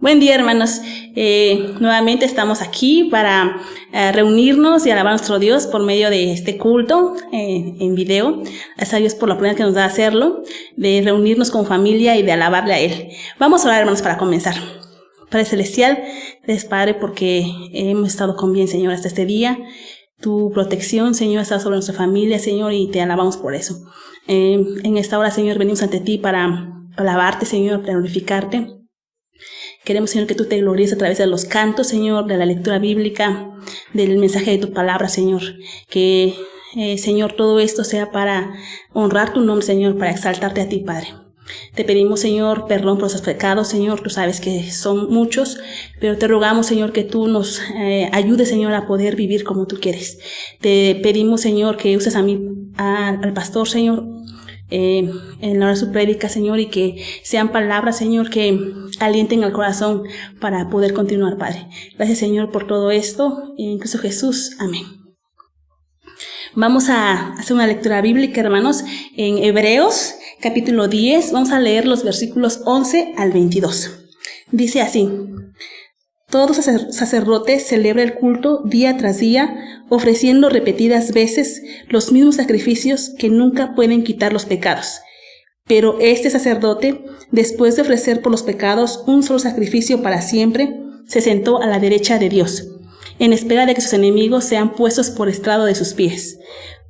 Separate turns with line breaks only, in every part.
Buen día, hermanos. Nuevamente estamos aquí para reunirnos y alabar a nuestro Dios por medio de este culto en video. Gracias a Dios por la oportunidad que nos da hacerlo, de reunirnos con familia y de alabarle a Él. Vamos a orar, hermanos, para comenzar. Padre Celestial, gracias, Padre, porque hemos estado con bien, Señor, hasta este día. Tu protección, Señor, ha estado sobre nuestra familia, Señor, y te alabamos por eso. En esta hora, Señor, venimos ante ti para alabarte, Señor, para glorificarte. Queremos, Señor, que tú te glories a través de los cantos, Señor, de la lectura bíblica, del mensaje de tu palabra, Señor. Que, Señor, todo esto sea para honrar tu nombre, Señor, para exaltarte a ti, Padre. Te pedimos, Señor, perdón por esos pecados, Señor. Tú sabes que son muchos, pero te rogamos, Señor, que tú nos ayudes, Señor, a poder vivir como tú quieres. Te pedimos, Señor, que uses a mí, al pastor, Señor, en la hora de su prédica, Señor, y que sean palabras, Señor, que alienten al corazón para poder continuar, Padre. Gracias, Señor, por todo esto, en Cristo Jesús. Amén. Vamos a hacer una lectura bíblica, hermanos, en Hebreos, capítulo 10. Vamos a leer los versículos 11 al 22. Dice así: todo sacerdote celebra el culto día tras día, ofreciendo repetidas veces los mismos sacrificios que nunca pueden quitar los pecados. Pero este sacerdote, después de ofrecer por los pecados un solo sacrificio para siempre, se sentó a la derecha de Dios, en espera de que sus enemigos sean puestos por estrado de sus pies.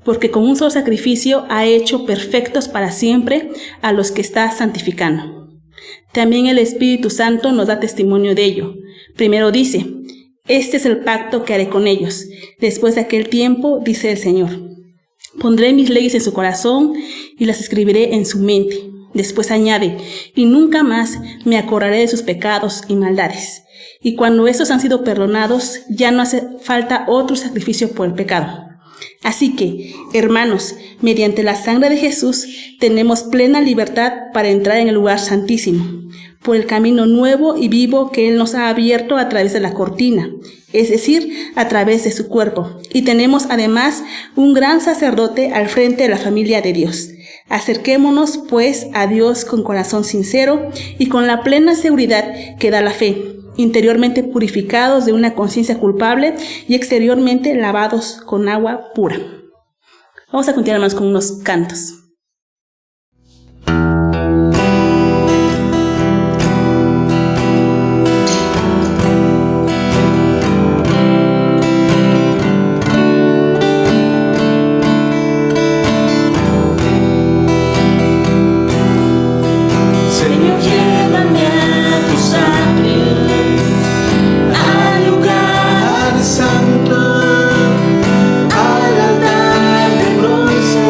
Porque con un solo sacrificio ha hecho perfectos para siempre a los que está santificando. También el Espíritu Santo nos da testimonio de ello. Primero dice: este es el pacto que haré con ellos. Después de aquel tiempo, dice el Señor, pondré mis leyes en su corazón y las escribiré en su mente. Después añade: y nunca más me acordaré de sus pecados y maldades. Y cuando estos han sido perdonados, ya no hace falta otro sacrificio por el pecado. Así que, hermanos, mediante la sangre de Jesús, tenemos plena libertad para entrar en el lugar santísimo, por el camino nuevo y vivo que Él nos ha abierto a través de la cortina, es decir, a través de su cuerpo. Y tenemos además un gran sacerdote al frente de la familia de Dios. Acerquémonos, pues, a Dios con corazón sincero y con la plena seguridad que da la fe, interiormente purificados de una conciencia culpable y exteriormente lavados con agua pura. Vamos a continuar más con unos cantos.
Santo, al altar de bronce,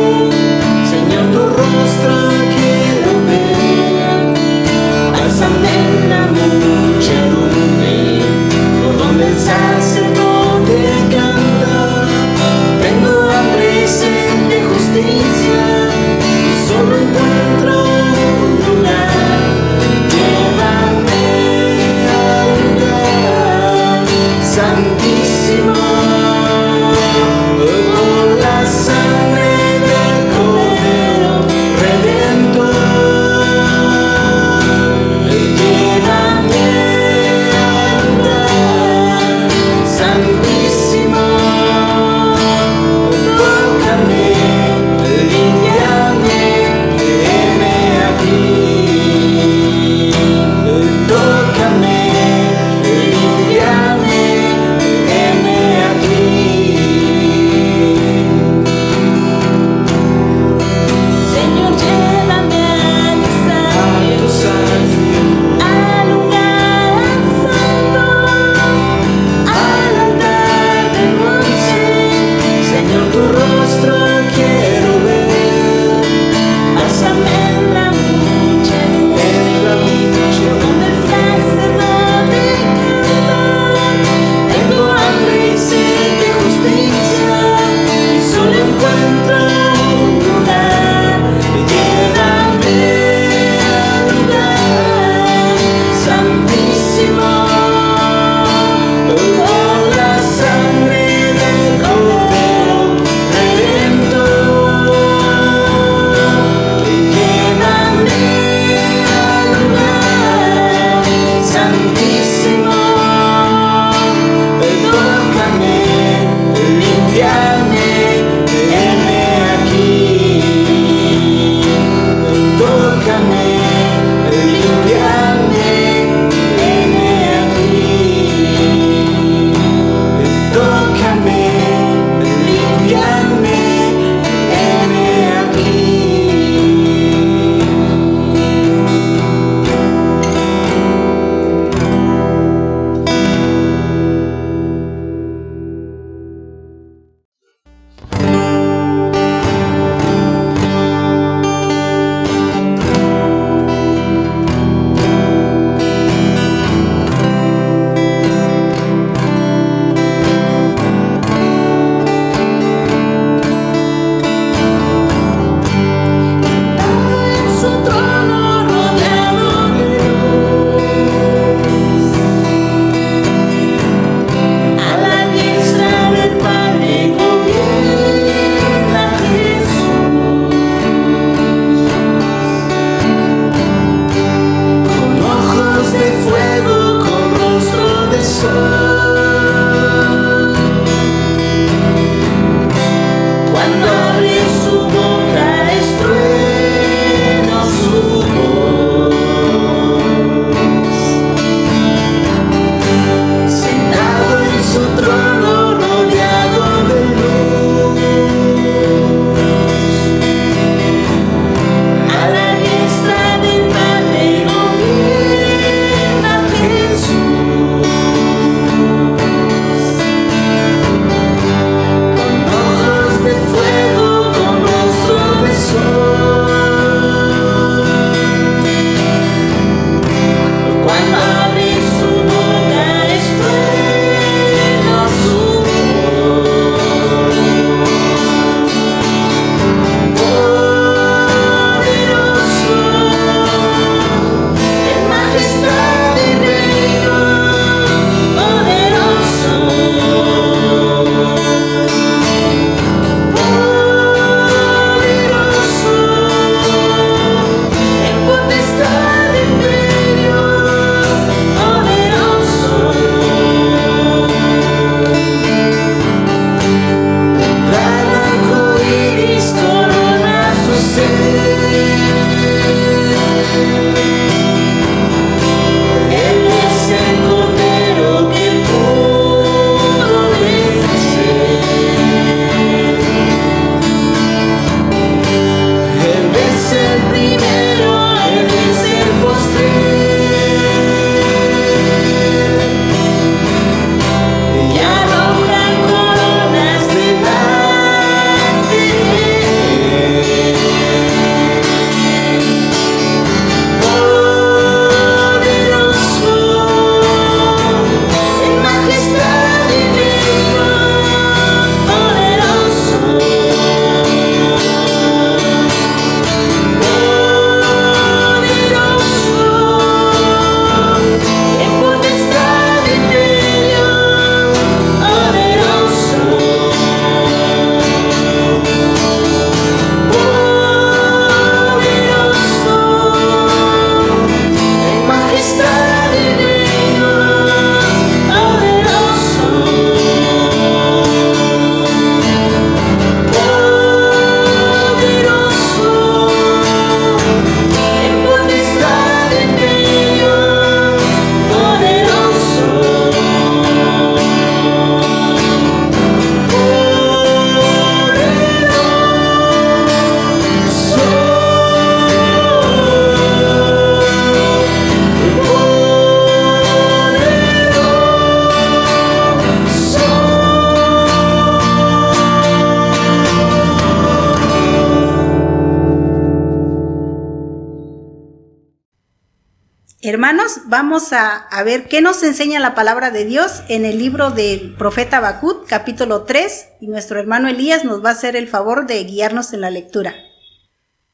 Hermanos, vamos a ver qué nos enseña la palabra de Dios en el libro del profeta Habacuc, capítulo 3, y nuestro hermano Elías nos va a hacer el favor de guiarnos en la lectura.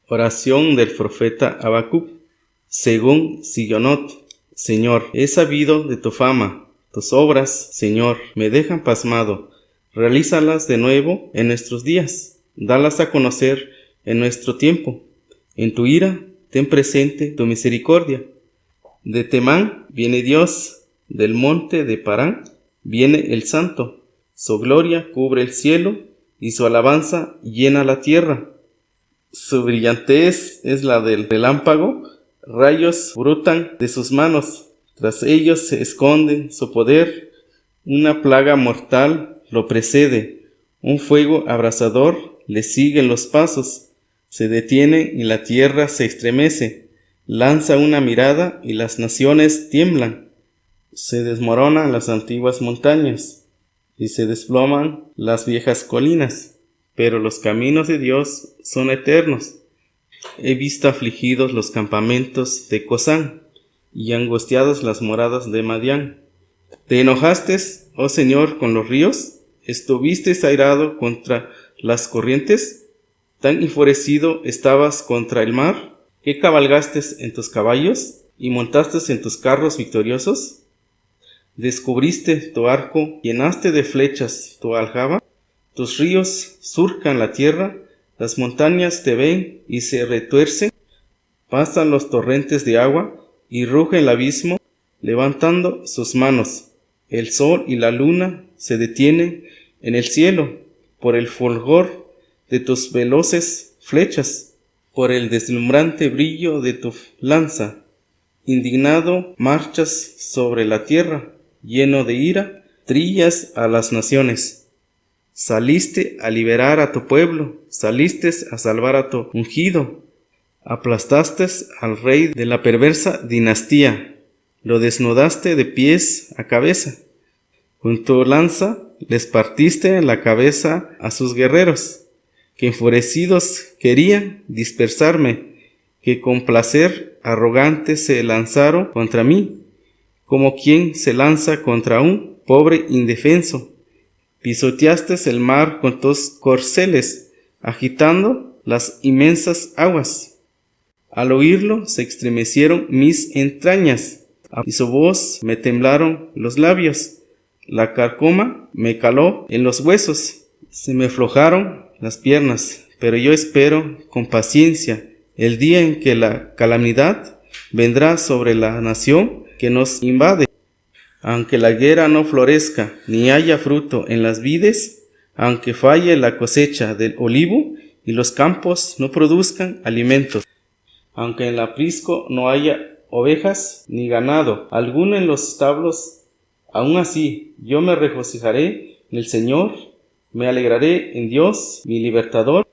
Oración del profeta Habacuc, según Sillonot. Señor, he sabido de tu fama, tus obras, Señor, me dejan pasmado. Realízalas de nuevo en nuestros días, dalas a conocer en nuestro tiempo. En tu ira, ten presente tu misericordia. De Temán viene Dios, del monte de Parán viene el Santo. Su gloria cubre el cielo y su alabanza llena la tierra. Su brillantez es la del relámpago, rayos brotan de sus manos, tras ellos se esconde su poder. Una plaga mortal lo precede, un fuego abrasador le sigue en los pasos. Se detiene y la tierra se estremece. Lanza una mirada y las naciones tiemblan. Se desmoronan las antiguas montañas y se desploman las viejas colinas. Pero los caminos de Dios son eternos. He visto afligidos los campamentos de Cosán y angustiadas las moradas de Madián. ¿Te enojaste, oh Señor, con los ríos? ¿Estuviste airado contra las corrientes? ¿Tan enfurecido estabas contra el mar, que cabalgaste en tus caballos y montaste en tus carros victoriosos? Descubriste tu arco, llenaste de flechas tu aljaba. Tus ríos surcan la tierra, las montañas te ven y se retuercen. Pasan los torrentes de agua y ruge el abismo, levantando sus manos. El sol y la luna se detienen en el cielo por el fulgor de tus veloces flechas, por el deslumbrante brillo de tu lanza. Indignado marchas sobre la tierra, lleno de ira, trillas a las naciones. Saliste a liberar a tu pueblo, saliste a salvar a tu ungido. Aplastaste al rey de la perversa dinastía, lo desnudaste de pies a cabeza. Con tu lanza les partiste la cabeza a sus guerreros, que enfurecidos querían dispersarme, que con placer arrogante se lanzaron contra mí, como quien se lanza contra un pobre indefenso. Pisoteaste el mar con tus corceles, agitando las inmensas aguas. Al oírlo se estremecieron mis entrañas, y su voz me temblaron los labios. La carcoma me caló en los huesos, se me aflojaron las piernas, pero yo espero con paciencia el día en que la calamidad vendrá sobre la nación que nos invade. Aunque la higuera no florezca, ni haya fruto en las vides, aunque falle la cosecha del olivo, y los campos no produzcan alimentos, aunque en el aprisco no haya ovejas ni ganado alguno en los establos, aún así yo me regocijaré en el Señor, me alegraré en Dios, mi libertador.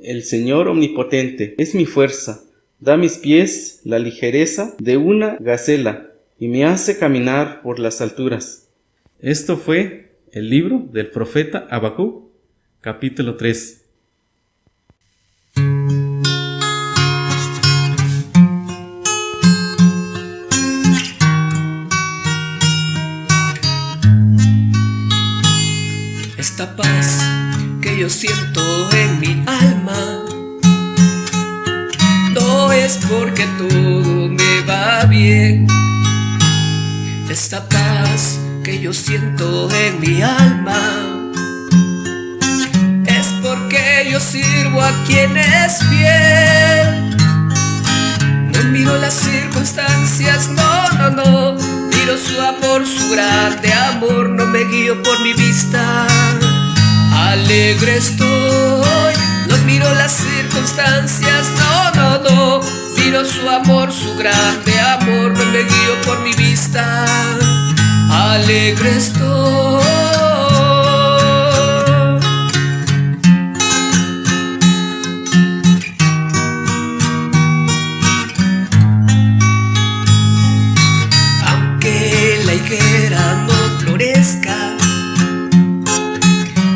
El Señor omnipotente es mi fuerza, da a mis pies la ligereza de una gacela, y me hace caminar por las alturas. Esto fue el libro del profeta Habacuc, capítulo 3.
Esta paz que yo siento en mi alma no es porque todo me va bien. Esta paz que yo siento en mi alma es porque yo sirvo a quien es fiel. No miro las circunstancias, no miro su amor, su grande amor. No me guío por mi vista, alegre estoy. No miro las circunstancias, no miro su amor, su grande amor. No me guío por mi vista, alegre estoy. Aunque la higuera no florezca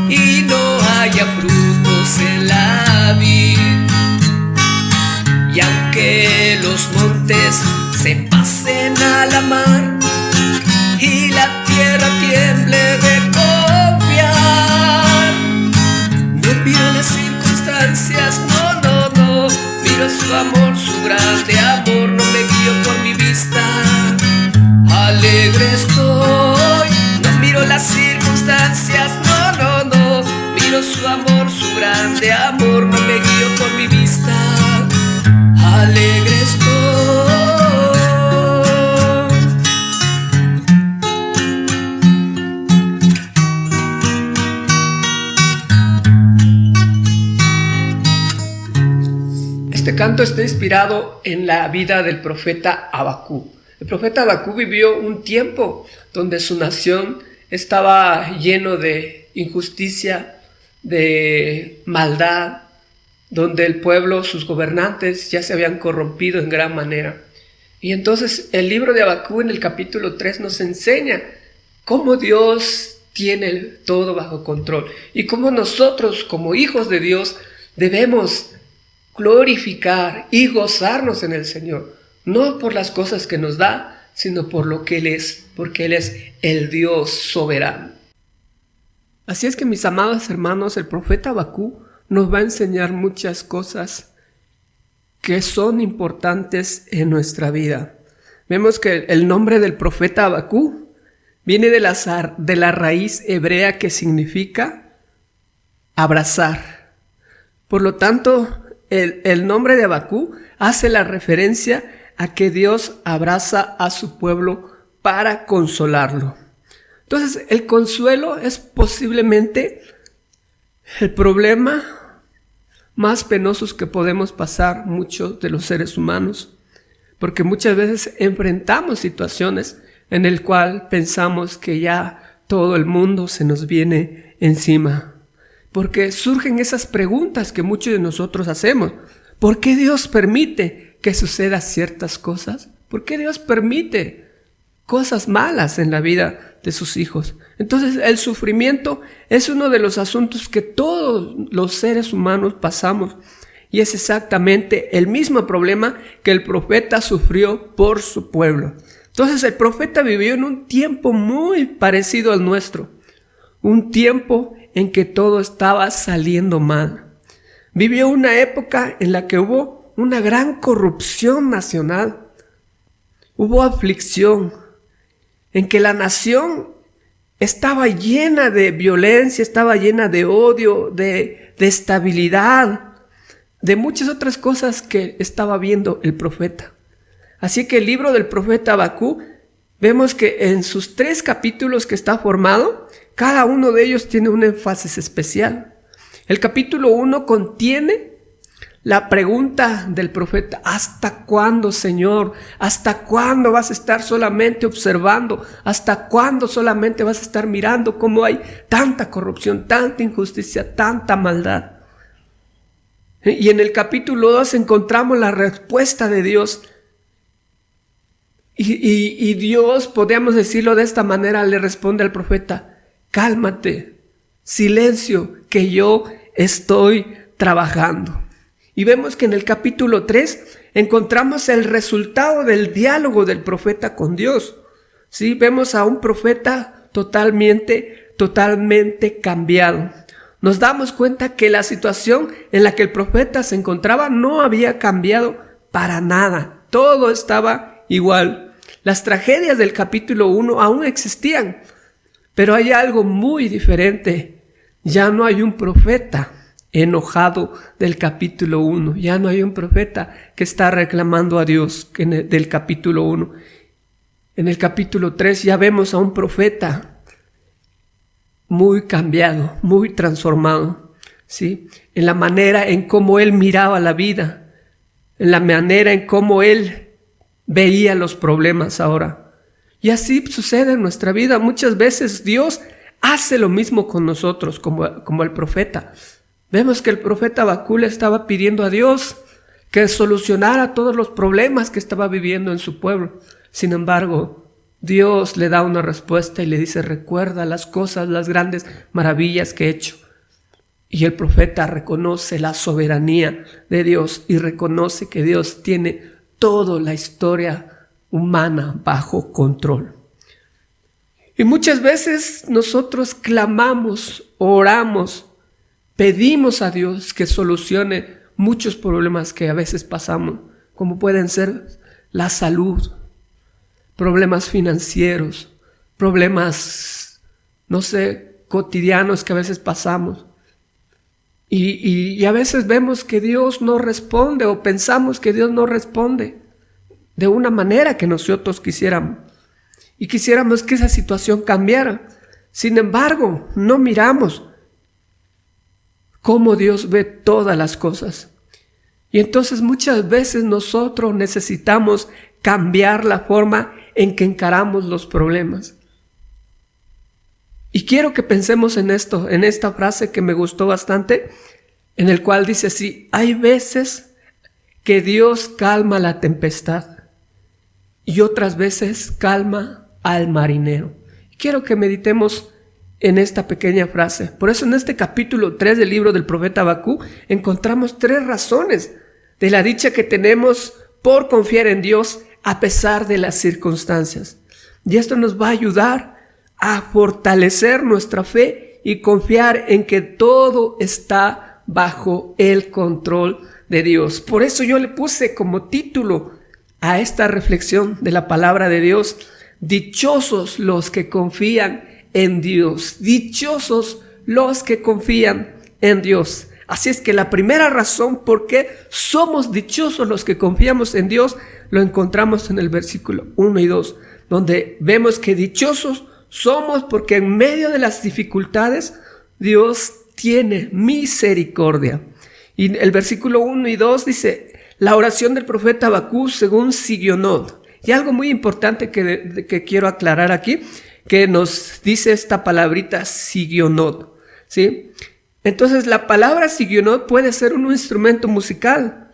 y no haya frutos en la vid, y aunque los montes se pasen a la mar y la tierra tiemble de confiar. No miro las circunstancias, no, no, no, miro su amor, su grande amor, no me guío por mi vista. Alegre estoy, no miro las circunstancias, no, no, no, miro su amor, su grande amor, no me guío por mi vista. Alegre estoy. Este canto está inspirado en la vida del profeta Habacuc. El profeta Habacuc vivió un tiempo donde su nación estaba lleno de injusticia, de maldad, donde el pueblo, sus gobernantes ya se habían corrompido en gran manera. Y entonces el libro de Habacuc en el capítulo 3 nos enseña cómo Dios tiene todo bajo control y cómo nosotros como hijos de Dios debemos glorificar y gozarnos en el Señor, no por las cosas que nos da, sino por lo que Él es, porque Él es el Dios soberano. Así es que, mis amados hermanos, el profeta Habacuc nos va a enseñar muchas cosas que son importantes en nuestra vida. Vemos que el nombre del profeta Habacuc viene de la raíz hebrea que significa abrazar. Por lo tanto, el nombre de Habacuc hace la referencia a que Dios abraza a su pueblo para consolarlo. Entonces, el consuelo es posiblemente el problema más penoso que podemos pasar muchos de los seres humanos, porque muchas veces enfrentamos situaciones en el cual pensamos que ya todo el mundo se nos viene encima. Porque surgen esas preguntas que muchos de nosotros hacemos. ¿Por qué Dios permite que sucedan ciertas cosas? ¿Por qué Dios permite cosas malas en la vida de sus hijos? Entonces, el sufrimiento es uno de los asuntos que todos los seres humanos pasamos. Y es exactamente el mismo problema que el profeta sufrió por su pueblo. Entonces, el profeta vivió en un tiempo muy parecido al nuestro. Un tiempo en que todo estaba saliendo mal. Vivió una época en la que hubo una gran corrupción nacional. Hubo aflicción, en que la nación estaba llena de violencia, estaba llena de odio, de estabilidad, de muchas otras cosas que estaba viendo el profeta. Así que el libro del profeta Habacuc, vemos que en sus 3 capítulos que está formado, cada uno de ellos tiene un énfasis especial. El capítulo 1 contiene la pregunta del profeta: ¿hasta cuándo, Señor? ¿Hasta cuándo vas a estar solamente observando? ¿Hasta cuándo solamente vas a estar mirando cómo hay tanta corrupción, tanta injusticia, tanta maldad? Y en el capítulo 2 encontramos la respuesta de Dios. Y Dios, podríamos decirlo de esta manera, le responde al profeta: cálmate, silencio, que yo estoy trabajando. Y vemos que en el capítulo 3 encontramos el resultado del diálogo del profeta con Dios. ¿Sí? Vemos a un profeta totalmente cambiado. Nos damos cuenta que la situación en la que el profeta se encontraba no había cambiado para nada. Todo estaba igual. Las tragedias del capítulo 1 aún existían, pero hay algo muy diferente. Ya no hay un profeta enojado del capítulo 1. Ya no hay un profeta que está reclamando a Dios del capítulo 1. En el capítulo 3 ya vemos a un profeta muy cambiado, muy transformado, ¿sí? En la manera en cómo él miraba la vida, en la manera en cómo él veía los problemas ahora. Y así sucede en nuestra vida. Muchas veces Dios hace lo mismo con nosotros, como el profeta. Vemos que el profeta Habacuc le estaba pidiendo a Dios que solucionara todos los problemas que estaba viviendo en su pueblo. Sin embargo, Dios le da una respuesta y le dice: recuerda las cosas, las grandes maravillas que he hecho. Y el profeta reconoce la soberanía de Dios y reconoce que Dios tiene toda la historia humana bajo control. Y muchas veces nosotros clamamos, oramos, pedimos a Dios que solucione muchos problemas que a veces pasamos, como pueden ser la salud, problemas financieros, problemas, cotidianos que a veces pasamos. Y a veces vemos que Dios no responde o pensamos que Dios no responde de una manera que nosotros quisiéramos. Y quisiéramos que esa situación cambiara. Sin embargo, no miramos cómo Dios ve todas las cosas. Y entonces muchas veces nosotros necesitamos cambiar la forma en que encaramos los problemas. Y quiero que pensemos en esto, en esta frase que me gustó bastante, en el cual dice así: hay veces que Dios calma la tempestad y otras veces calma al marinero. Quiero que meditemos en esta pequeña frase. Por eso en este capítulo 3 del libro del profeta Habacuc encontramos 3 razones de la dicha que tenemos por confiar en Dios a pesar de las circunstancias. Y esto nos va a ayudar a fortalecer nuestra fe y confiar en que todo está bajo el control de Dios. Por eso yo le puse como título a esta reflexión de la palabra de Dios: dichosos los que confían en Dios. Dichosos los que confían en Dios. Así es que la primera razón por qué somos dichosos los que confiamos en Dios lo encontramos en el versículo 1 y 2, donde vemos que dichosos somos porque en medio de las dificultades Dios tiene misericordia. Y el versículo 1 y 2 dice: la oración del profeta Habacuc según Sigionot. Y algo muy importante que quiero aclarar aquí, que nos dice esta palabrita Sigionot, ¿sí? Entonces la palabra Sigionot puede ser un instrumento musical.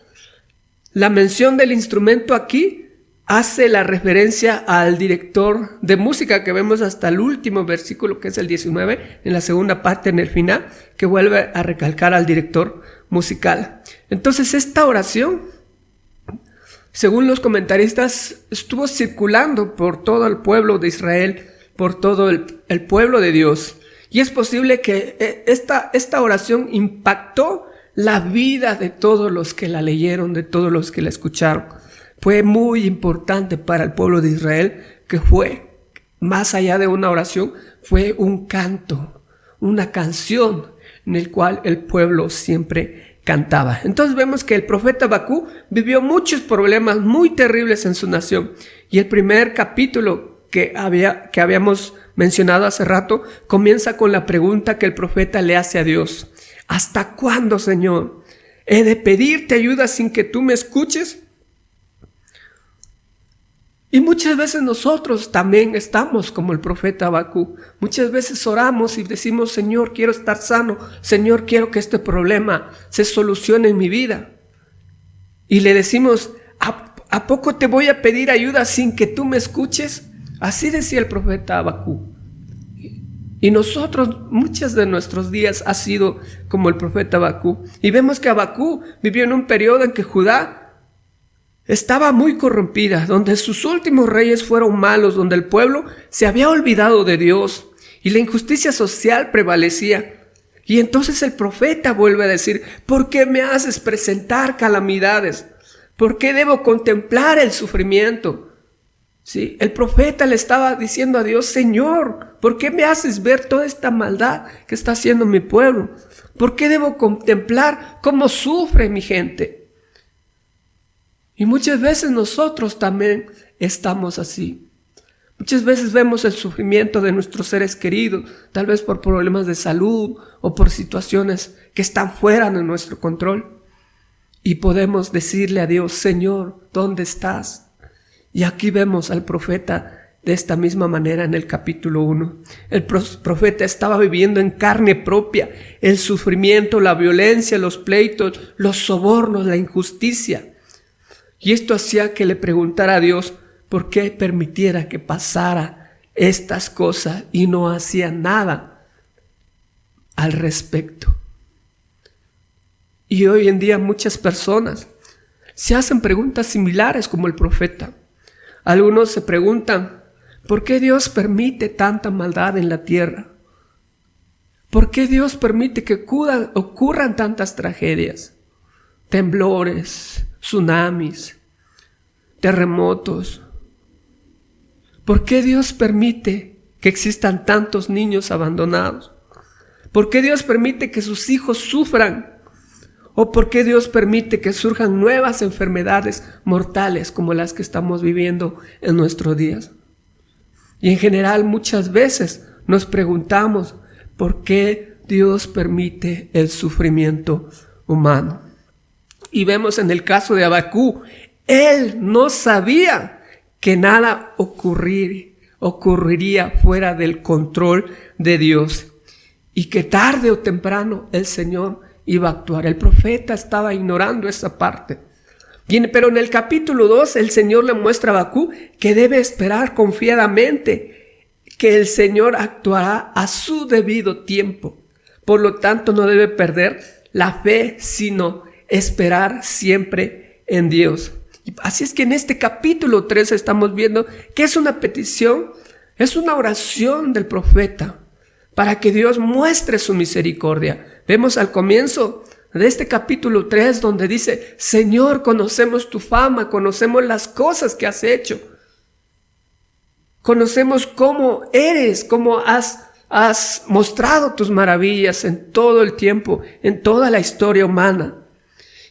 La mención del instrumento aquí hace la referencia al director de música que vemos hasta el último versículo, que es el 19, en la segunda parte, en el final, que vuelve a recalcar al director musical. Entonces esta oración, según los comentaristas, estuvo circulando por todo el pueblo de Israel, por todo el pueblo de Dios. Y es posible que esta oración impactó la vida de todos los que la leyeron, de todos los que la escucharon. Fue muy importante para el pueblo de Israel, que fue, más allá de una oración, fue un canto, una canción en el cual el pueblo siempre cantaba. Entonces vemos que el profeta Habacuc vivió muchos problemas muy terribles en su nación. Y el primer capítulo que habíamos mencionado hace rato comienza con la pregunta que el profeta le hace a Dios: ¿hasta cuándo, Señor? ¿He de pedirte ayuda sin que tú me escuches? Y muchas veces nosotros también estamos como el profeta Habacuc. Muchas veces oramos y decimos: Señor, quiero estar sano. Señor, quiero que este problema se solucione en mi vida. Y le decimos: ¿a poco te voy a pedir ayuda sin que tú me escuches? Así decía el profeta Habacuc. Y nosotros, muchos de nuestros días ha sido como el profeta Habacuc. Y vemos que Habacuc vivió en un periodo en que Judá estaba muy corrompida, donde sus últimos reyes fueron malos, donde el pueblo se había olvidado de Dios y la injusticia social prevalecía. Y entonces el profeta vuelve a decir: ¿por qué me haces presentar calamidades? ¿Por qué debo contemplar el sufrimiento? Sí, el profeta le estaba diciendo a Dios: Señor, ¿por qué me haces ver toda esta maldad que está haciendo mi pueblo? ¿Por qué debo contemplar cómo sufre mi gente? Y muchas veces nosotros también estamos así. Muchas veces vemos el sufrimiento de nuestros seres queridos, tal vez por problemas de salud o por situaciones que están fuera de nuestro control. Y podemos decirle a Dios: Señor, ¿dónde estás? Y aquí vemos al profeta de esta misma manera en el capítulo 1. El profeta estaba viviendo en carne propia el sufrimiento, la violencia, los pleitos, los sobornos, la injusticia. Y esto hacía que le preguntara a Dios por qué permitiera que pasara estas cosas y no hacía nada al respecto. Y hoy en día muchas personas se hacen preguntas similares como el profeta.
Algunos se preguntan, ¿por qué Dios permite tanta maldad en la tierra? ¿Por qué Dios permite que ocurran tantas tragedias? Temblores, tsunamis, terremotos. ¿Por qué Dios permite que existan tantos niños abandonados? ¿Por qué Dios permite que sus hijos sufran? ¿O por qué Dios permite que surjan nuevas enfermedades mortales como las que estamos viviendo en nuestros días? Y en general muchas veces nos preguntamos por qué Dios permite el sufrimiento humano. Y vemos en el caso de Habacuc, él no sabía que nada ocurriría fuera del control de Dios y que tarde o temprano el Señor iba a actuar. El profeta estaba ignorando esa parte. Pero en el capítulo 2 el Señor le muestra a Habacuc que debe esperar confiadamente que el Señor actuará a su debido tiempo. Por lo tanto, no debe perder la fe, sino esperar siempre en Dios. Así es que en este capítulo 3 estamos viendo que es una petición, es una oración del profeta para que Dios muestre su misericordia. Vemos al comienzo de este capítulo 3 donde dice: Señor, conocemos tu fama, conocemos las cosas que has hecho, conocemos cómo eres, cómo has mostrado tus maravillas en todo el tiempo, en toda la historia humana.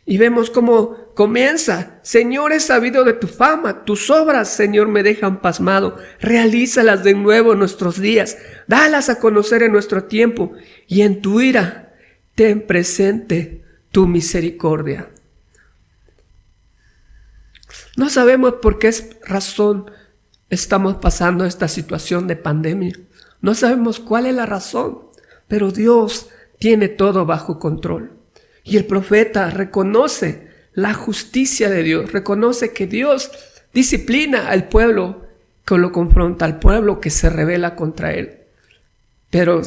Y vemos cómo comienza: Señor, he sabido de tu fama, tus obras, Señor, me dejan pasmado. Realízalas de nuevo en nuestros días, dalas a conocer en nuestro tiempo, y en tu ira ten presente tu misericordia. No sabemos por qué razón estamos pasando esta situación de pandemia. No sabemos cuál es la razón, pero Dios tiene todo bajo control. Y el profeta reconoce la justicia de Dios, reconoce que Dios disciplina al pueblo que lo confronta, al pueblo que se rebela contra él. Pero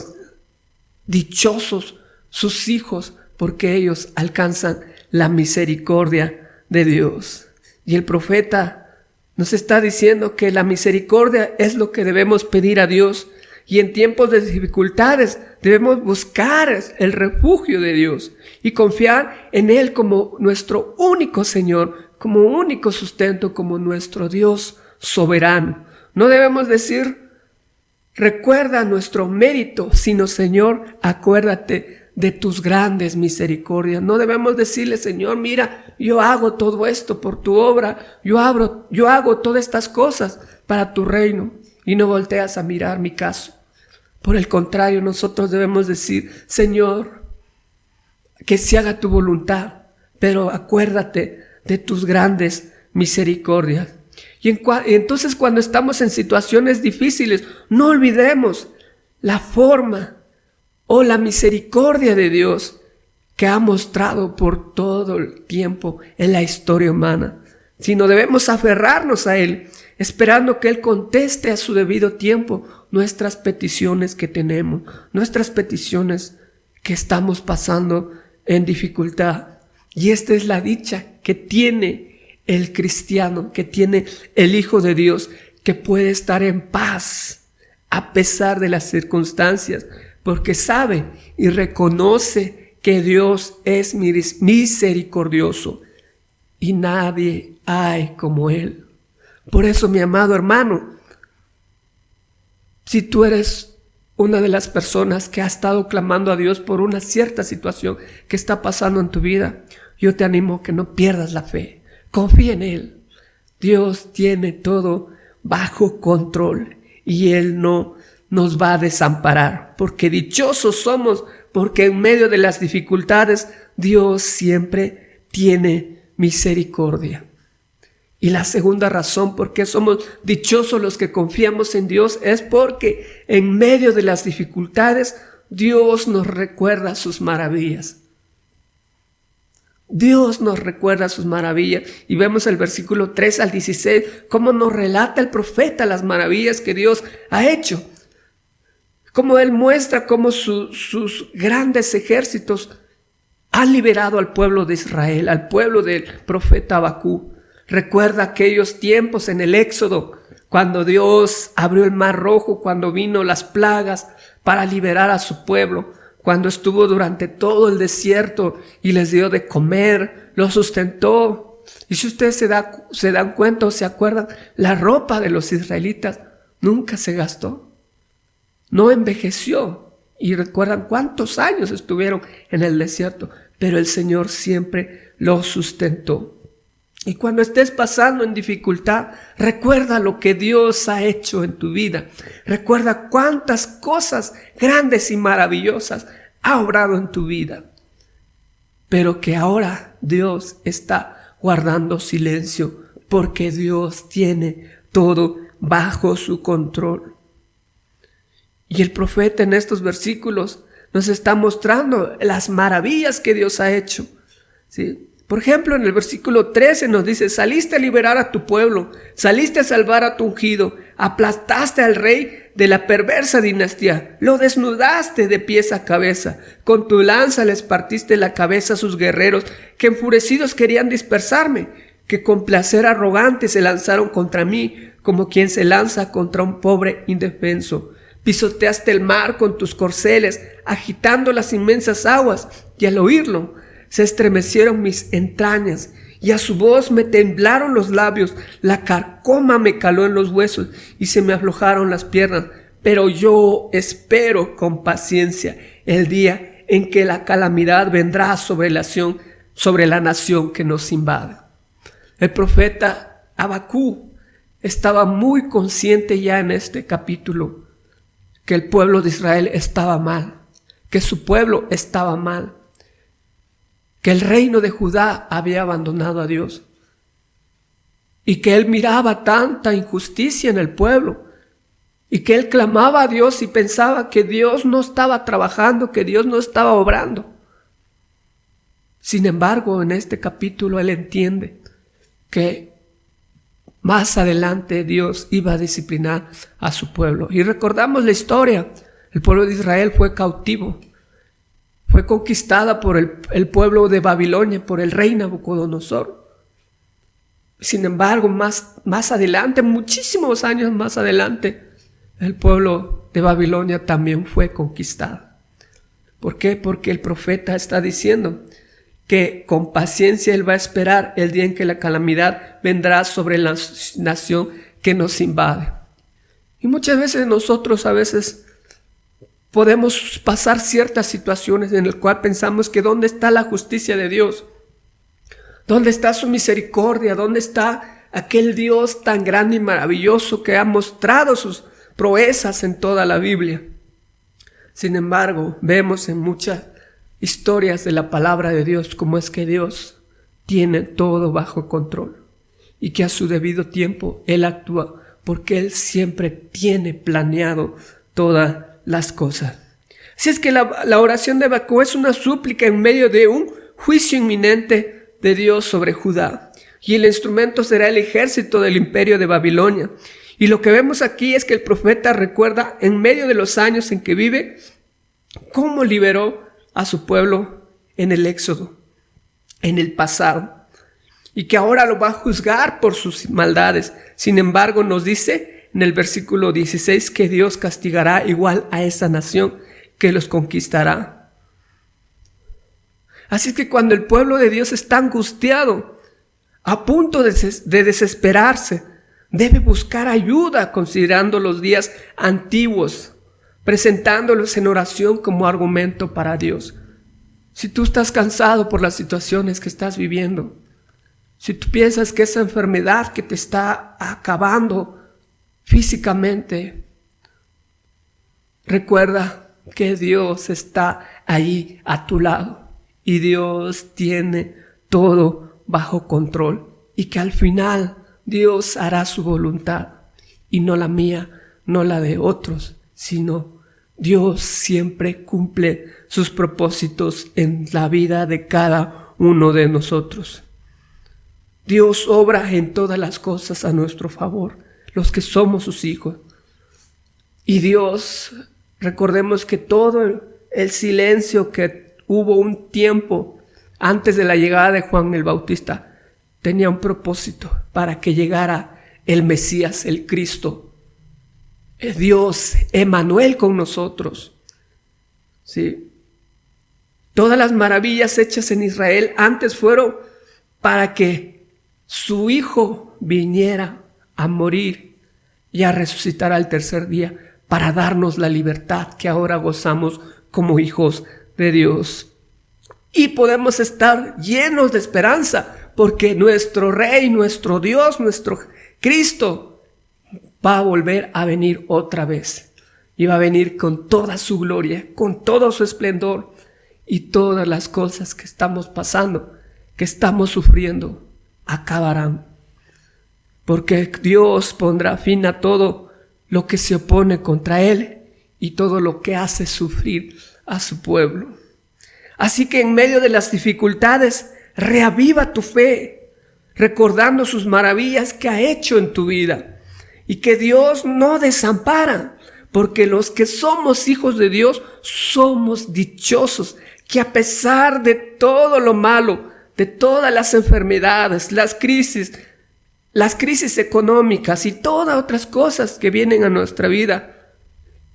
dichosos sus hijos, porque ellos alcanzan la misericordia de Dios. Y el profeta nos está diciendo que la misericordia es lo que debemos pedir a Dios. Y en tiempos de dificultades debemos buscar el refugio de Dios y confiar en Él como nuestro único Señor, como único sustento, como nuestro Dios soberano. No debemos decir: recuerda nuestro mérito, sino: Señor, acuérdate de tus grandes misericordias. No debemos decirle: Señor, mira, yo hago todo esto por tu obra, yo hago todas estas cosas para tu reino, y no volteas a mirar mi caso. Por el contrario, nosotros debemos decir: Señor, que se haga tu voluntad, pero acuérdate de tus grandes misericordias. Y entonces, cuando estamos en situaciones difíciles, no olvidemos la forma o la misericordia de Dios que ha mostrado por todo el tiempo en la historia humana, sino debemos aferrarnos a Él, esperando que Él conteste a su debido tiempo nuestras peticiones que tenemos, nuestras peticiones que estamos pasando en dificultad. Y esta es la dicha que tiene el cristiano, que tiene el Hijo de Dios, que puede estar en paz a pesar de las circunstancias, porque sabe y reconoce que Dios es misericordioso y nadie hay como Él. Por eso, mi amado hermano, si tú eres una de las personas que ha estado clamando a Dios por una cierta situación que está pasando en tu vida, yo te animo a que no pierdas la fe. Confía en Él. Dios tiene todo bajo control y Él no nos va a desamparar, porque dichosos somos, porque en medio de las dificultades Dios siempre tiene misericordia. Y la segunda razón por qué somos dichosos los que confiamos en Dios es porque en medio de las dificultades Dios nos recuerda sus maravillas. Dios nos recuerda sus maravillas. Y vemos el versículo 3 al 16, cómo nos relata el profeta las maravillas que Dios ha hecho. Cómo Él muestra cómo sus grandes ejércitos han liberado al pueblo de Israel, al pueblo del profeta Habacuc. Recuerda aquellos tiempos en el Éxodo, cuando Dios abrió el Mar Rojo, cuando vino las plagas para liberar a su pueblo, cuando estuvo durante todo el desierto y les dio de comer, los sustentó. Y si ustedes se dan cuenta o se acuerdan, la ropa de los israelitas nunca se gastó, no envejeció. Y recuerdan cuántos años estuvieron en el desierto, pero el Señor siempre los sustentó. Y cuando estés pasando en dificultad, recuerda lo que Dios ha hecho en tu vida. Recuerda cuántas cosas grandes y maravillosas ha obrado en tu vida. Pero que ahora Dios está guardando silencio, porque Dios tiene todo bajo su control. Y el profeta en estos versículos nos está mostrando las maravillas que Dios ha hecho, ¿sí? Por ejemplo, en el versículo 13 nos dice: saliste a liberar a tu pueblo, saliste a salvar a tu ungido, aplastaste al rey de la perversa dinastía, lo desnudaste de pies a cabeza, con tu lanza les partiste la cabeza a sus guerreros, que enfurecidos querían dispersarme, que con placer arrogante se lanzaron contra mí, como quien se lanza contra un pobre indefenso. Pisoteaste el mar con tus corceles, agitando las inmensas aguas, y al oírlo se estremecieron mis entrañas, y a su voz me temblaron los labios, la carcoma me caló en los huesos, y se me aflojaron las piernas. Pero yo espero con paciencia el día en que la calamidad vendrá sobre la nación que nos invade. El profeta Habacuc estaba muy consciente ya en este capítulo que el pueblo de Israel estaba mal, que su pueblo estaba mal, que el reino de Judá había abandonado a Dios y que él miraba tanta injusticia en el pueblo y que él clamaba a Dios y pensaba que Dios no estaba trabajando, que Dios no estaba obrando. Sin embargo, en este capítulo él entiende que más adelante Dios iba a disciplinar a su pueblo. Y recordamos la historia: el pueblo de Israel fue cautivo, fue conquistada por el pueblo de Babilonia, por el rey Nabucodonosor. Sin embargo, más adelante, muchísimos años más adelante, el pueblo de Babilonia también fue conquistado. ¿Por qué? Porque el profeta está diciendo que con paciencia él va a esperar el día en que la calamidad vendrá sobre la nación que nos invade. Y muchas veces nosotros podemos pasar ciertas situaciones en las cuales pensamos que ¿dónde está la justicia de Dios? ¿Dónde está su misericordia? ¿Dónde está aquel Dios tan grande y maravilloso que ha mostrado sus proezas en toda la Biblia? Sin embargo, vemos en muchas historias de la palabra de Dios cómo es que Dios tiene todo bajo control y que a su debido tiempo Él actúa, porque Él siempre tiene planeado todas las cosas. Así es que la oración de Habacuc es una súplica en medio de un juicio inminente de Dios sobre Judá, y el instrumento será el ejército del imperio de Babilonia. Y lo que vemos aquí es que el profeta recuerda en medio de los años en que vive cómo liberó a su pueblo en el Éxodo, en el pasado, y que ahora lo va a juzgar por sus maldades. Sin embargo, nos dice en el versículo 16 que Dios castigará igual a esa nación, que los conquistará. Así que cuando el pueblo de Dios está angustiado, a punto de desesperarse, debe buscar ayuda considerando los días antiguos, presentándolos en oración como argumento para Dios. Si tú estás cansado por las situaciones que estás viviendo, si tú piensas que esa enfermedad que te está acabando físicamente, recuerda que Dios está ahí a tu lado y Dios tiene todo bajo control, y que al final Dios hará su voluntad y no la mía, no la de otros, sino Dios siempre cumple sus propósitos en la vida de cada uno de nosotros. Dios obra en todas las cosas a nuestro favor, los que somos sus hijos. Y Dios, recordemos que todo el silencio que hubo un tiempo antes de la llegada de Juan el Bautista, tenía un propósito para que llegara el Mesías, el Cristo, el Dios, Emmanuel con nosotros. ¿Sí? Todas las maravillas hechas en Israel antes fueron para que su Hijo viniera a morir y a resucitar al tercer día para darnos la libertad que ahora gozamos como hijos de Dios. Y podemos estar llenos de esperanza porque nuestro Rey, nuestro Dios, nuestro Cristo va a volver a venir otra vez. Y va a venir con toda su gloria, con todo su esplendor y todas las cosas que estamos pasando, que estamos sufriendo, acabarán. Porque Dios pondrá fin a todo lo que se opone contra Él y todo lo que hace sufrir a su pueblo. Así que en medio de las dificultades, reaviva tu fe, recordando sus maravillas que ha hecho en tu vida y que Dios no desampara, porque los que somos hijos de Dios somos dichosos, que a pesar de todo lo malo, de todas las enfermedades, las crisis económicas y todas otras cosas que vienen a nuestra vida,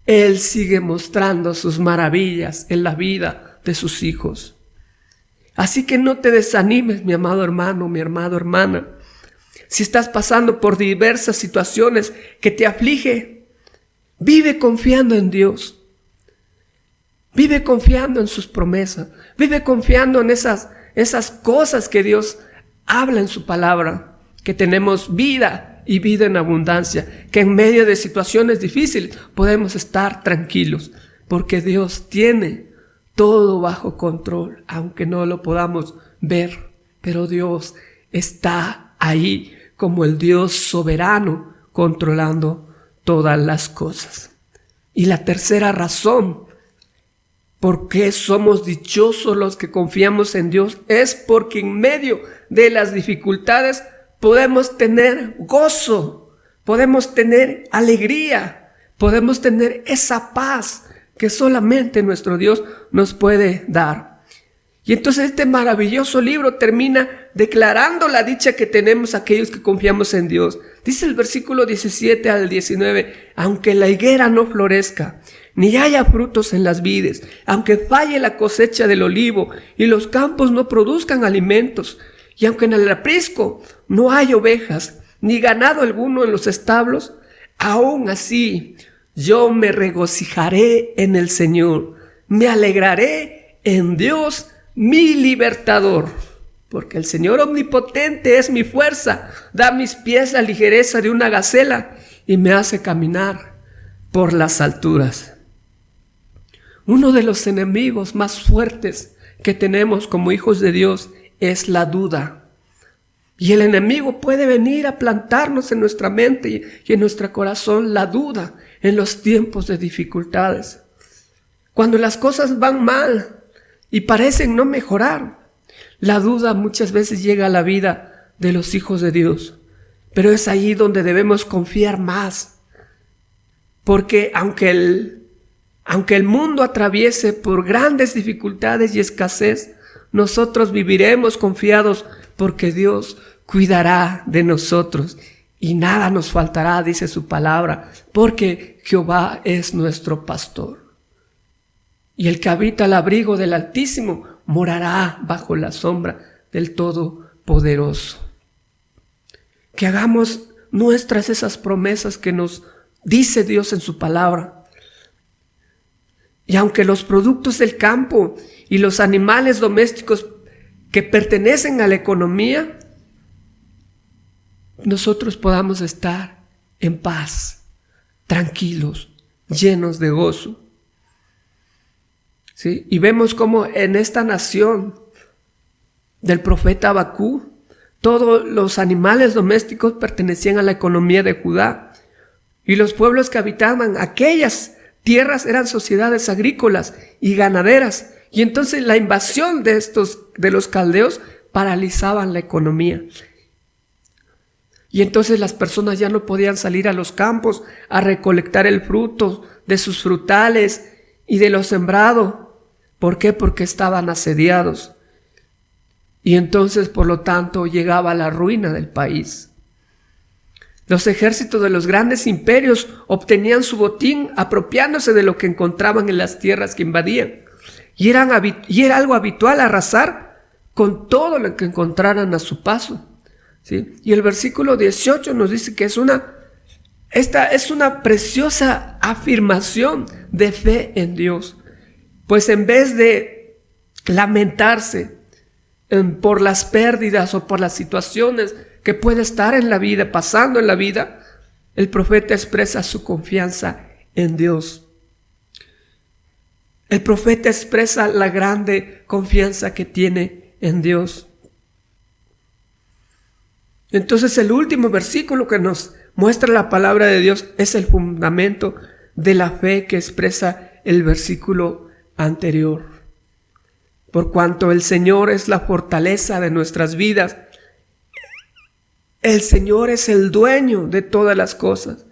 Él sigue mostrando sus maravillas en la vida de sus hijos. Así que no te desanimes, mi amado hermano, mi amada hermana. Si estás pasando por diversas situaciones que te aflige, vive confiando en Dios. Vive confiando en sus promesas. Vive confiando en esas cosas que Dios habla en su palabra. Que tenemos vida y vida en abundancia. Que en medio de situaciones difíciles podemos estar tranquilos. Porque Dios tiene todo bajo control, aunque no lo podamos ver. Pero Dios está ahí como el Dios soberano controlando todas las cosas. Y la tercera razón por qué somos dichosos los que confiamos en Dios es porque en medio de las dificultades podemos tener gozo, podemos tener alegría, podemos tener esa paz que solamente nuestro Dios nos puede dar. Y entonces este maravilloso libro termina declarando la dicha que tenemos aquellos que confiamos en Dios. Dice el versículo 17 al 19, aunque la higuera no florezca, ni haya frutos en las vides, aunque falle la cosecha del olivo y los campos no produzcan alimentos, y aunque en el aprisco no haya ovejas, ni ganado alguno en los establos, aún así yo me regocijaré en el Señor, me alegraré en Dios mi libertador, porque el Señor omnipotente es mi fuerza, da a mis pies la ligereza de una gacela y me hace caminar por las alturas. Uno de los enemigos más fuertes que tenemos como hijos de Dios es la duda. Y el enemigo puede venir a plantarnos en nuestra mente y en nuestro corazón la duda en los tiempos de dificultades. Cuando las cosas van mal y parecen no mejorar, la duda muchas veces llega a la vida de los hijos de Dios. Pero es ahí donde debemos confiar más. Porque aunque el mundo atraviese por grandes dificultades y escasez, nosotros viviremos confiados porque Dios cuidará de nosotros y nada nos faltará, dice su palabra, porque Jehová es nuestro pastor. Y el que habita al abrigo del Altísimo morará bajo la sombra del Todopoderoso. Que hagamos nuestras esas promesas que nos dice Dios en su palabra. Y aunque los productos del campo y los animales domésticos que pertenecen a la economía, nosotros podamos estar en paz, tranquilos, llenos de gozo. ¿Sí? Y vemos cómo en esta nación del profeta Habacuc, todos los animales domésticos pertenecían a la economía de Judá. Y los pueblos que habitaban aquellas tierras eran sociedades agrícolas y ganaderas. Y entonces la invasión de los caldeos paralizaban la economía. Y entonces las personas ya no podían salir a los campos a recolectar el fruto de sus frutales y de lo sembrado. ¿Por qué? Porque estaban asediados. Y entonces, por lo tanto, llegaba la ruina del país. Los ejércitos de los grandes imperios obtenían su botín apropiándose de lo que encontraban en las tierras que invadían. Y era algo habitual arrasar con todo lo que encontraran a su paso, ¿sí? Y el versículo 18 nos dice que esta es una preciosa afirmación de fe en Dios. Pues en vez de lamentarse por las pérdidas o por las situaciones que puede estar en la vida, pasando en la vida, el profeta expresa su confianza en Dios. El profeta expresa la grande confianza que tiene en Dios. Entonces el último versículo que nos muestra la palabra de Dios es el fundamento de la fe que expresa el versículo anterior. Por cuanto el Señor es la fortaleza de nuestras vidas, el Señor es el dueño de todas las cosas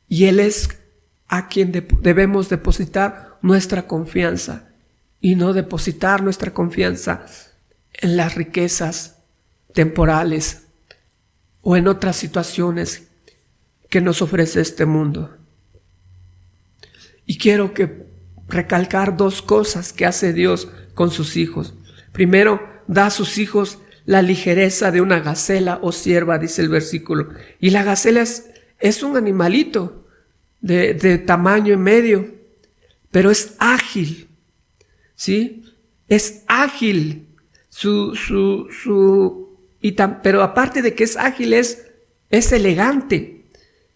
y Él es a quien debemos depositar nuestra confianza y no depositar nuestra confianza en las riquezas temporales o en otras situaciones que nos ofrece este mundo. Y quiero recalcar dos cosas que hace Dios con sus hijos. Primero, da a sus hijos la ligereza de una gacela o cierva, dice el versículo. Y la gacela es un animalito de tamaño y medio, pero es ágil, ¿sí? Es ágil. Pero aparte de que es ágil, es elegante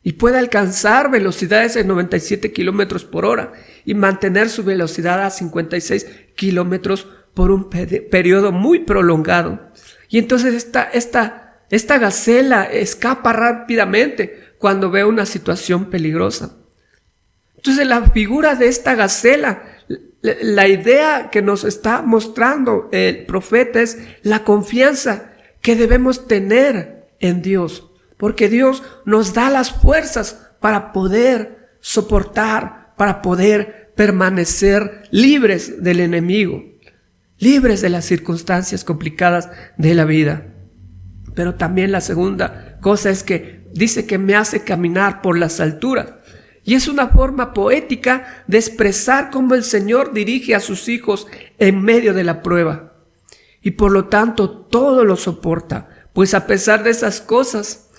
y puede alcanzar velocidades de 97 kilómetros por hora y mantener su velocidad a 56 kilómetros por un periodo muy prolongado. Y entonces esta gacela escapa rápidamente cuando ve una situación peligrosa. Entonces la figura de esta gacela, la idea que nos está mostrando el profeta es la confianza que debemos tener en Dios, porque Dios nos da las fuerzas para poder soportar, para poder permanecer libres del enemigo, libres de las circunstancias complicadas de la vida. Pero también la segunda cosa es que dice que me hace caminar por las alturas. Y es una forma poética de expresar cómo el Señor dirige a sus hijos en medio de la prueba. Y por lo tanto todo lo soporta, pues a pesar de esas cosas,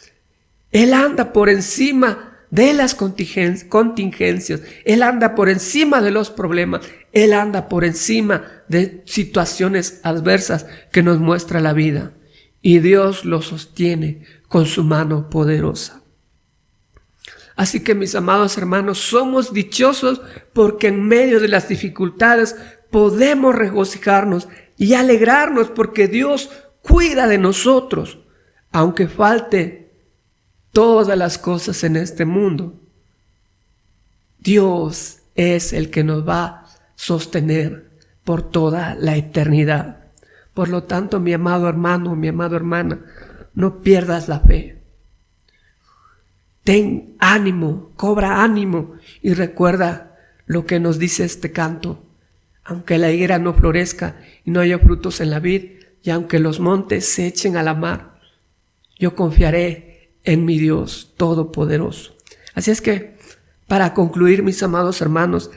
Él anda por encima de las contingencias, Él anda por encima de los problemas, Él anda por encima de situaciones adversas que nos muestra la vida. Y Dios lo sostiene con su mano poderosa. Así que, mis amados hermanos, somos dichosos porque en medio de las dificultades podemos regocijarnos y alegrarnos porque Dios cuida de nosotros, aunque falte todas las cosas en este mundo. Dios es el que nos va a sostener por toda la eternidad. Por lo tanto, mi amado hermano, mi amada hermana, no pierdas la fe. Ten ánimo, cobra ánimo y recuerda lo que nos dice este canto. Aunque la higuera no florezca y no haya frutos en la vid, y aunque los montes se echen a la mar, yo confiaré en mi Dios Todopoderoso. Así es que, para concluir, mis amados hermanos,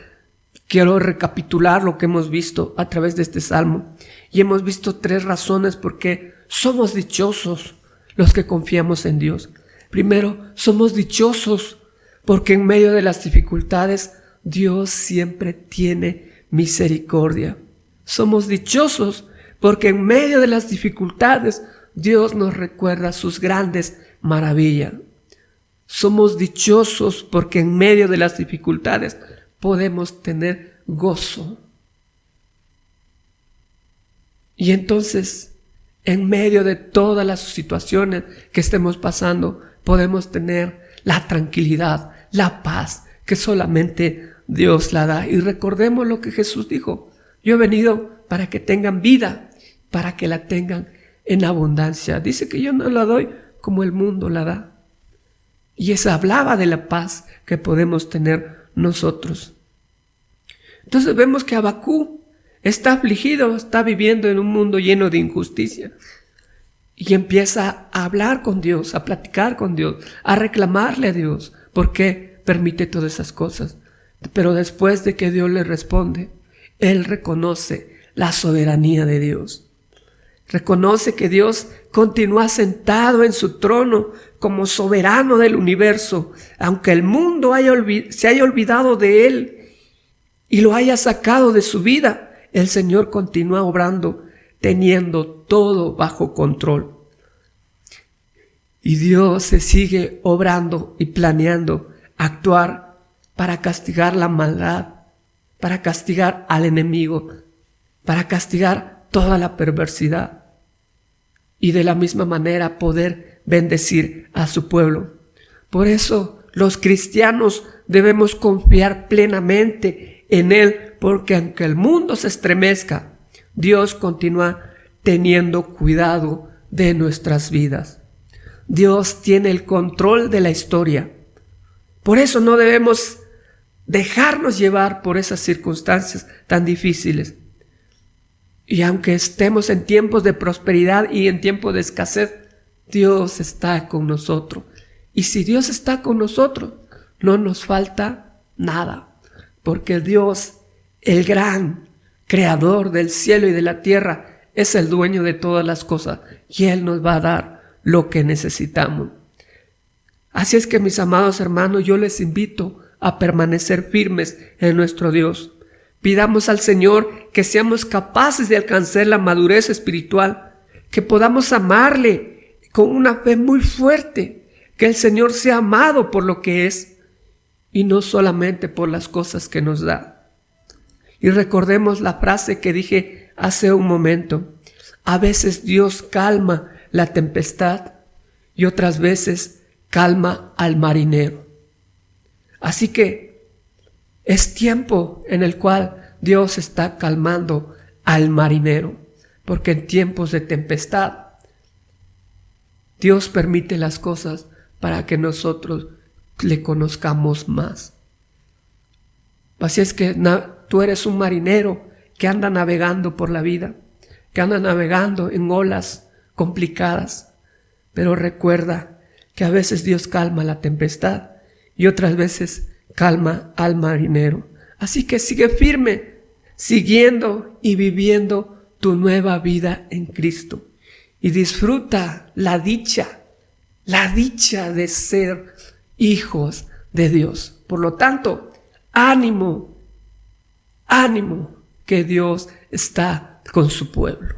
quiero recapitular lo que hemos visto a través de este salmo. Y hemos visto 3 razones por qué somos dichosos los que confiamos en Dios. Primero, somos dichosos porque en medio de las dificultades Dios siempre tiene misericordia. Somos dichosos porque en medio de las dificultades Dios nos recuerda sus grandes maravillas. Somos dichosos porque en medio de las dificultades podemos tener gozo. Y entonces, en medio de todas las situaciones que estemos pasando, podemos tener la tranquilidad, la paz que solamente Dios la da. Y recordemos lo que Jesús dijo: yo he venido para que tengan vida, para que la tengan en abundancia. Dice que yo no la doy como el mundo la da. Y eso hablaba de la paz que podemos tener nosotros. Entonces vemos que Habacuc está afligido, está viviendo en un mundo lleno de injusticia. Y empieza a hablar con Dios, a platicar con Dios, a reclamarle a Dios. ¿Por qué permite todas esas cosas? Pero después de que Dios le responde, él reconoce la soberanía de Dios. Reconoce que Dios continúa sentado en su trono como soberano del universo, aunque el mundo se haya olvidado de él y lo haya sacado de su vida. El Señor continúa obrando, teniendo todo bajo control. Y Dios se sigue obrando y planeando actuar para castigar la maldad, para castigar al enemigo, para castigar toda la perversidad y de la misma manera poder bendecir a su pueblo. Por eso los cristianos debemos confiar plenamente en Él, porque aunque el mundo se estremezca, Dios continúa teniendo cuidado de nuestras vidas. Dios tiene el control de la historia. Por eso no debemos dejarnos llevar por esas circunstancias tan difíciles. Y aunque estemos en tiempos de prosperidad y en tiempos de escasez, Dios está con nosotros. Y si Dios está con nosotros, no nos falta nada, porque Dios, el gran creador del cielo y de la tierra, es el dueño de todas las cosas y Él nos va a dar lo que necesitamos. Así es que, mis amados hermanos, yo les invito a permanecer firmes en nuestro Dios. Pidamos al Señor que seamos capaces de alcanzar la madurez espiritual, que podamos amarle con una fe muy fuerte, que el Señor sea amado por lo que es y no solamente por las cosas que nos da. Y recordemos la frase que dije hace un momento: a veces Dios calma la tempestad y otras veces calma al marinero. Así que es tiempo en el cual Dios está calmando al marinero, porque en tiempos de tempestad Dios permite las cosas para que nosotros le conozcamos más. Así es que tú eres un marinero que anda navegando por la vida, que anda navegando en olas complicadas, pero recuerda que a veces Dios calma la tempestad y otras veces calma al marinero. Así que sigue firme, siguiendo y viviendo tu nueva vida en Cristo, y disfruta la dicha de ser hijos de Dios. Por lo tanto, ánimo, que Dios está con su pueblo.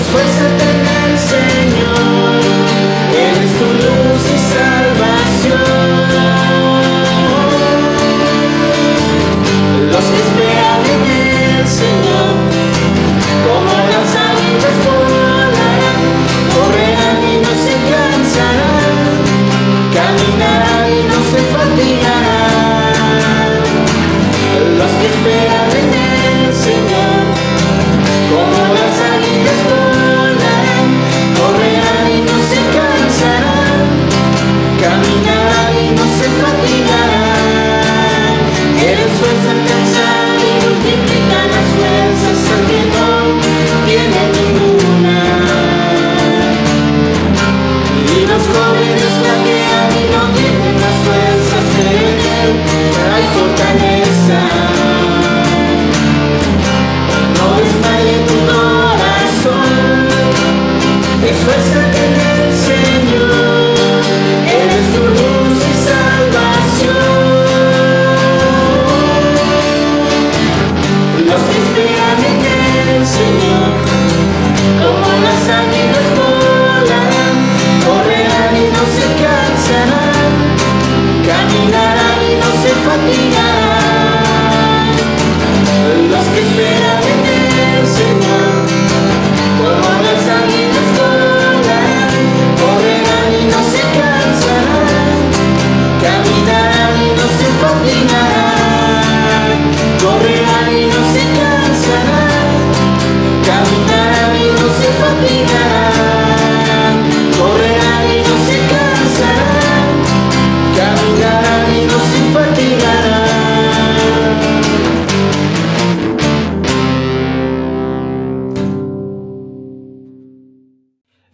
Esfuérzate en el Señor, Él es tu luz y salvación. Los que esperan en el Señor, como las águilas volarán, correrán y no se cansarán, caminarán y no se fatigarán. Los que esperan en el Señor, como las águilas volarán, correrán y no se cansarán, caminarán y no se fatigarán. Eres fuerza alcanzar y multiplicar las fuerzas al que no tiene ninguna. Y los jóvenes flaquean y no tienen las fuerzas, pero en Él hay fortaleza. No desmaye tu corazón, esfuérzate en el Señor, Él es tu luz y salvación. Los que esperan en el Señor, como las águilas volarán, correrán y no se cansarán, caminarán y no se fatigarán. Los que esperan en el Señor, como las águilas volarán, correrán y no se cansarán, caminarán y no se fatigarán, correrán y no se cansarán, caminarán y no se fatigarán, correrán y no se cansarán, caminarán y no se fatigarán.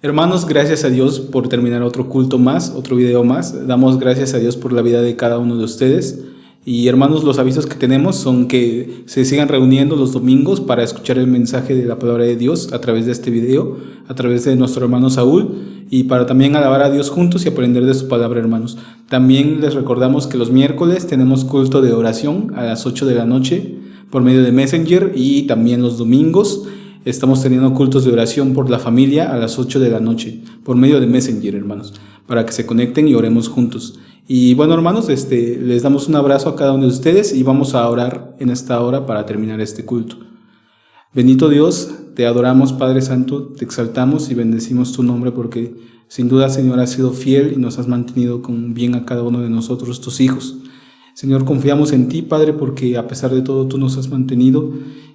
Hermanos, gracias a Dios por terminar otro culto más, otro video más. Damos gracias a Dios por la vida de cada uno de ustedes. Y hermanos, los avisos que tenemos son que se sigan reuniendo los domingos para escuchar el mensaje de la palabra de Dios a través de este video, a través de nuestro hermano Saúl, y para también alabar a Dios juntos y aprender de su palabra, hermanos. También les recordamos que los miércoles tenemos culto de oración a las 8 de la noche por medio de Messenger, y también los domingos estamos teniendo cultos de oración por la familia a las 8 de la noche por medio de Messenger, hermanos, para que se conecten y oremos juntos. Y bueno, hermanos, les damos un abrazo a cada uno de ustedes y vamos a orar en esta hora para terminar este culto. Bendito Dios, te adoramos, Padre Santo, te exaltamos y bendecimos tu nombre porque sin duda, Señor, has sido fiel y nos has mantenido con bien a cada uno de nosotros, tus hijos. Señor, confiamos en ti, Padre, porque a pesar de todo tú nos has mantenido.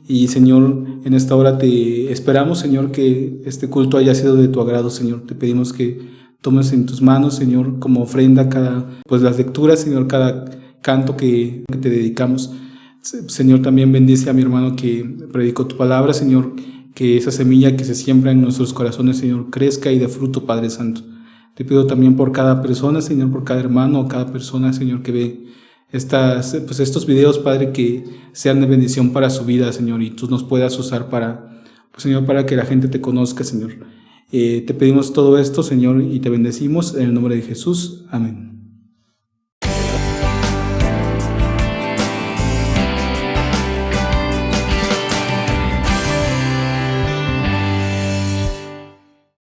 Y Señor, en esta hora te esperamos, Señor, que este culto haya sido de tu agrado, Señor. Te pedimos que tomes en tus manos, Señor, como ofrenda las lecturas, Señor, cada canto que te dedicamos. Señor, también bendice a mi hermano que predicó tu palabra, Señor, que esa semilla que se siembra en nuestros corazones, Señor, crezca y dé fruto, Padre Santo. Te pido también por cada persona, Señor, por cada hermano o cada persona, Señor, que ve estos videos, Padre, que sean de bendición para su vida, Señor, y tú nos puedas usar Señor, para que la gente te conozca, Señor. Te pedimos todo esto, Señor, y te bendecimos en el nombre de Jesús. Amén.